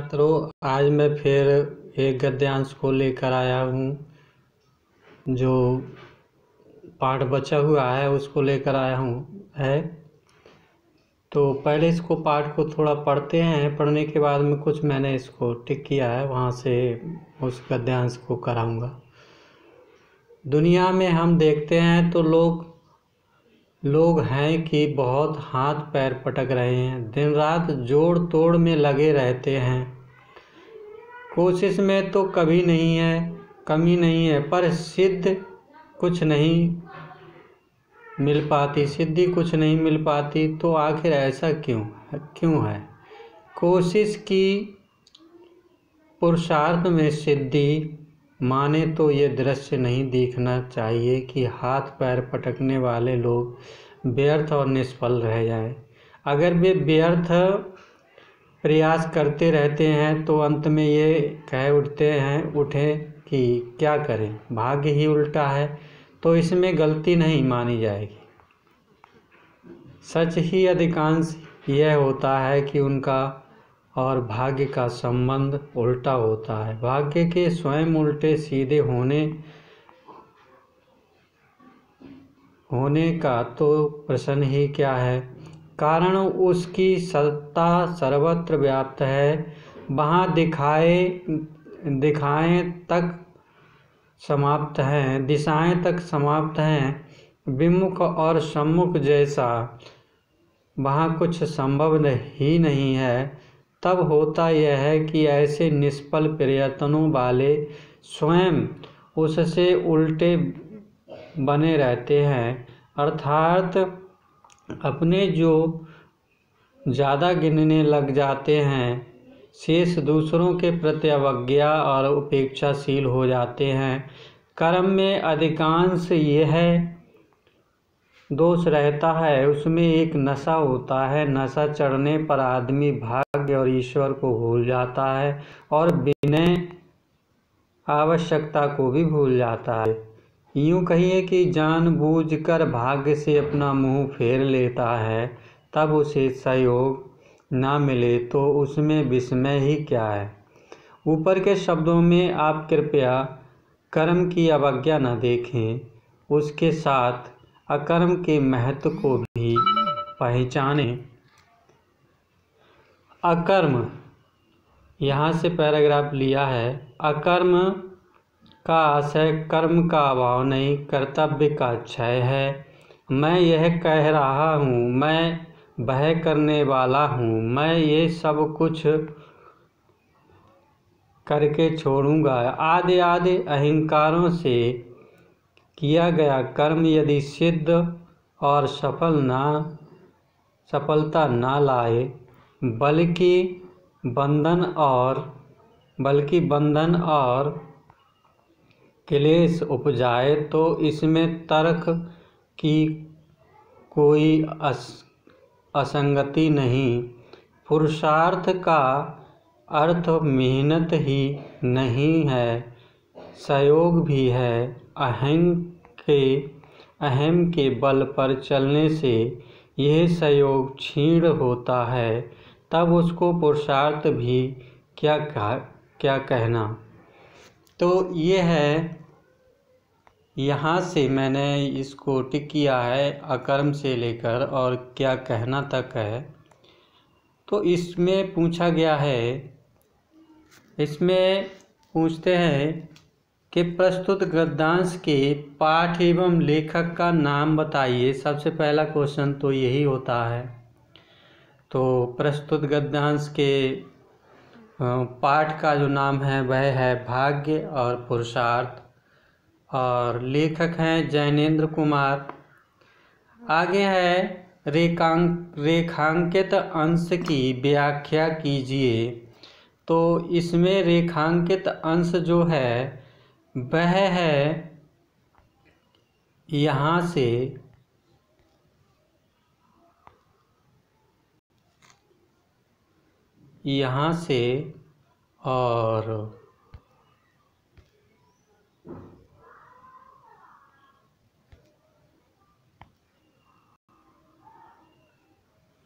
छात्रों, आज मैं फिर एक गद्यांश को लेकर आया हूँ। जो पाठ बचा हुआ है उसको लेकर आया हूँ है। तो पहले इसको पाठ को थोड़ा पढ़ते हैं, पढ़ने के बाद में कुछ मैंने इसको टिक किया है, वहाँ से उस गद्यांश को कराऊँगा। दुनिया में हम देखते हैं तो लोग हैं कि बहुत हाथ पैर पटक रहे हैं, दिन रात जोड़ तोड़ में लगे रहते हैं। कोशिश में तो कमी नहीं है, पर सिद्धि कुछ नहीं मिल पाती। तो आखिर ऐसा क्यों है? कोशिश की पुरुषार्थ में सिद्धि माने तो ये दृश्य नहीं दिखना चाहिए कि हाथ पैर पटकने वाले लोग व्यर्थ और निष्फल रह जाएं। अगर वे व्यर्थ प्रयास करते रहते हैं तो अंत में ये कह उठें कि क्या करें, भाग्य ही उल्टा है, तो इसमें गलती नहीं मानी जाएगी। सच ही अधिकांश यह होता है कि उनका और भाग्य का संबंध उल्टा होता है। भाग्य के स्वयं उल्टे सीधे होने का तो प्रश्न ही क्या है। कारण उसकी सत्ता सर्वत्र व्याप्त है। वहाँ दिशाएं तक समाप्त हैं। विमुख और सम्मुख जैसा वहाँ कुछ संभव ही नहीं है। तब होता यह है कि ऐसे निष्फल प्रयत्नों वाले स्वयं उससे उल्टे बने रहते हैं, अर्थात अपने जो ज़्यादा गिनने लग जाते हैं, शेष दूसरों के प्रति अवज्ञा और उपेक्षाशील हो जाते हैं। कर्म में अधिकांश यह दोष रहता है, उसमें एक नशा होता है। नशा चढ़ने पर आदमी भाग्य और ईश्वर को भूल जाता है और विनय आवश्यकता को भी भूल जाता है। यूँ कहिए कि जानबूझकर भाग्य से अपना मुंह फेर लेता है, तब उसे सहयोग ना मिले तो उसमें विस्मय ही क्या है। ऊपर के शब्दों में आप कृपया कर्म की अवज्ञा न देखें, उसके साथ अकर्म के महत्व को भी पहचानें। अकर्म, यहाँ से पैराग्राफ लिया है। अकर्म का आशय कर्म का अभाव नहीं, कर्तव्य का क्षय है। मैं यह कह रहा हूँ, मैं वह करने वाला हूँ, मैं ये सब कुछ करके छोड़ूंगा आदि अहंकारों से किया गया कर्म यदि सिद्ध और सफलता ना लाए, बल्कि बंधन और क्लेश उपजाए, तो इसमें तर्क की कोई असंगति नहीं। पुरुषार्थ का अर्थ मेहनत ही नहीं है, सहयोग भी है। अहम के बल पर चलने से यह सहयोग क्षीण होता है, तब उसको पुरुषार्थ भी क्या कहना। तो ये है, यहाँ से मैंने इसको टिक किया है, अकर्म से लेकर और क्या कहना तक है। तो इसमें पूछा गया है, इसमें पूछते हैं कि प्रस्तुत गद्यांश के पाठ एवं लेखक का नाम बताइए। सबसे पहला क्वेश्चन तो यही होता है। तो प्रस्तुत गद्यांश के पाठ का जो नाम है वह है भाग्य और पुरुषार्थ, और लेखक हैं जैनेन्द्र कुमार। आगे है रेखांकित अंश की व्याख्या कीजिए। तो इसमें रेखांकित अंश जो है वह है यहाँ से और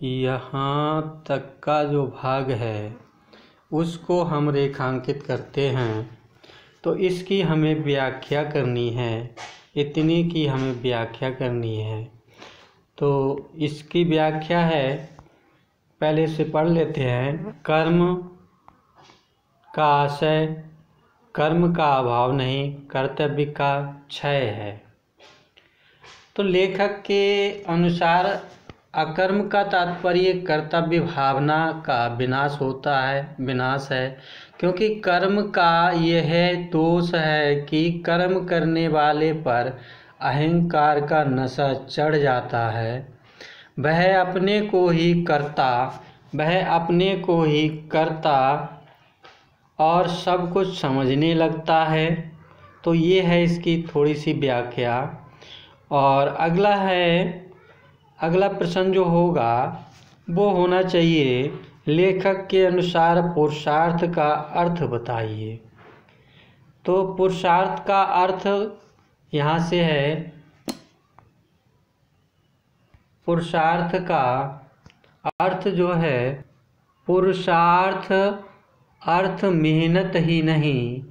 यहाँ तक का जो भाग है उसको हम रेखांकित करते हैं। तो इसकी हमें व्याख्या करनी है, इतनी की हमें व्याख्या करनी है। तो इसकी व्याख्या है, पहले से पढ़ लेते हैं। कर्म का आशय कर्म का अभाव नहीं, कर्तव्य का क्षय है। तो लेखक के अनुसार अकर्म का तात्पर्य कर्तव्य भावना का विनाश है, क्योंकि कर्म का यह दोष है कि कर्म करने वाले पर अहंकार का नशा चढ़ जाता है। वह अपने को ही करता और सब कुछ समझने लगता है। तो ये है इसकी थोड़ी सी व्याख्या। और अगला प्रश्न जो होगा वो होना चाहिए, लेखक के अनुसार पुरुषार्थ का अर्थ बताइए। तो पुरुषार्थ का अर्थ यहाँ से है, पुरुषार्थ का अर्थ जो है, पुरुषार्थ अर्थ मेहनत ही नहीं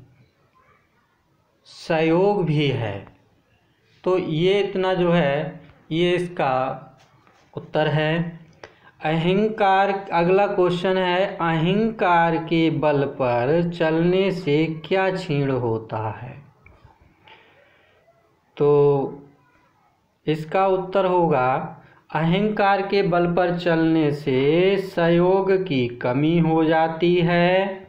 सहयोग भी है। तो ये इतना जो है ये इसका उत्तर है। अहंकार, अगला क्वेश्चन है, अहंकार के बल पर चलने से क्या क्षीण होता है। तो इसका उत्तर होगा, अहंकार के बल पर चलने से सहयोग की कमी हो जाती है,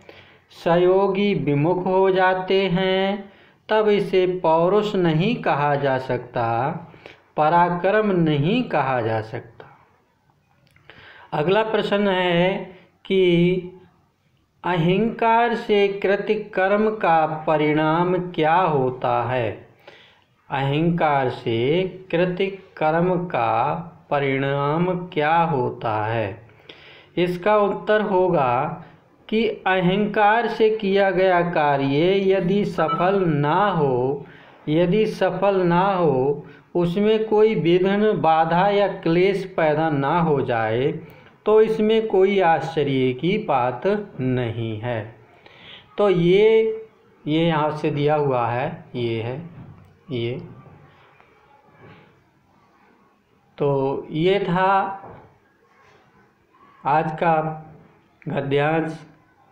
सहयोगी विमुख हो जाते हैं। तब इसे पौरुष नहीं कहा जा सकता, पराक्रम नहीं कहा जा सकता। अगला प्रश्न है कि अहंकार से कृत कर्म का परिणाम क्या होता है। अहंकार से कृत कर्म का परिणाम क्या होता है। इसका उत्तर होगा कि अहंकार से किया गया कार्य यदि सफल ना हो, उसमें कोई विघ्न, बाधा या क्लेश पैदा ना हो जाए, तो इसमें कोई आश्चर्य की बात नहीं है। तो ये यहाँ से दिया हुआ है, ये है ये। तो ये था आज का गद्यांश।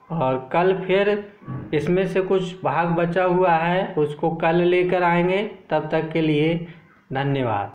और कल फिर इसमें से कुछ भाग बचा हुआ है, उसको कल लेकर आएंगे। तब तक के लिए धन्यवाद।